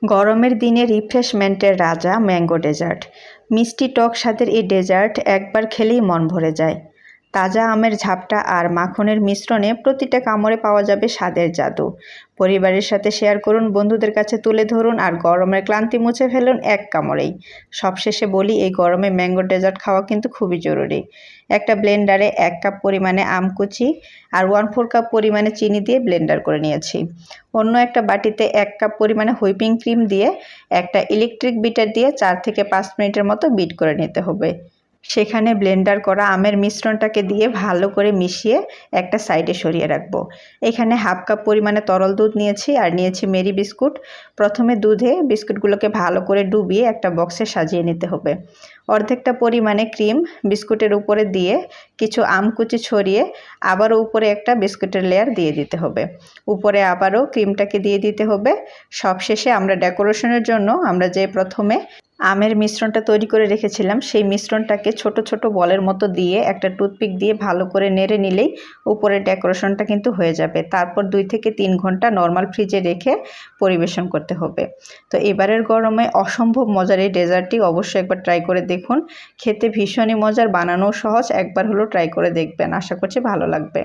গরমের দিনে রিফ্রেশমেন্টের রাজা ম্যাঙ্গো ডেজার্ট। মিষ্টি টক স্বাদের এই ডেজার্ট একবার খেলেই মন ভরে যায়। তাজা আমের ঝাপটা আর মাখনের মিশ্রণে প্রতিটা কামড়ে পাওয়া যাবে স্বাদের জাদু। পরিবারের সাথে শেয়ার করুন, বন্ধুদের কাছে তুলে ধরুন আর গরমের ক্লান্তি মুছে ফেলুন এক কামড়েই। সবশেষে বলি, এই গরমে ম্যাঙ্গো ডেজার্ট খাওয়া কিন্তু খুবই জরুরি। একটা ব্লেন্ডারে 1 কাপ পরিমাণে আম কুচি আর 1/4 কাপ পরিমাণে চিনি দিয়ে ব্লেন্ডার করে নিয়েছি। অন্য একটা বাটিতে 1 কাপ পরিমাণে হুইপিং ক্রিম দিয়ে একটা ইলেকট্রিক বিটার দিয়ে 4 থেকে 5 মিনিটের মতো বিট করে নিতে হবে। সেখানে ব্লেন্ডার করা আমের মিশ্রণটাকে দিয়ে ভালো করে মিশিয়ে একটা সাইডে সরিয়ে রাখবো। এখানে 1/2 কাপ পরিমাণে তরল দুধ নিয়েছি আর নিয়েছি মেরি বিস্কুট। প্রথমে দুধে বিস্কুটগুলোকে ভালো করে ডুবিয়ে একটা বক্সে সাজিয়ে নিতে হবে। অর্ধেকটা পরিমাণে ক্রিম বিস্কুটের উপরে দিয়ে কিছু আম কুচি ছড়িয়ে আবারও উপরে একটা বিস্কুটের লেয়ার দিয়ে দিতে হবে। উপরে আবারও ক্রিমটাকে দিয়ে দিতে হবে। সবশেষে আমরা ডেকোরেশনের জন্য আমরা যে প্রথমে আমের মিশ্রণটা তৈরি করে রেখেছিলাম সেই মিশ্রণটাকে ছোট ছোট বলের মতো দিয়ে একটা টুথপিক দিয়ে ভালো করে নেড়ে নিলেই উপরের ডেকোরেশনটা কিন্তু হয়ে যাবে। তারপর 2 থেকে 3 ঘন্টা নর্মাল ফ্রিজে রেখে পরিবেশন করতে হবে। তো এবারের গরমে অসম্ভব মজার এই ডেজার্টটি অবশ্যই একবার ট্রাই করে দেখুন। খেতে ভীষণই মজার, বানানোও সহজ। একবার হলেও ট্রাই করে দেখবেন, আশা করছি ভালো লাগবে।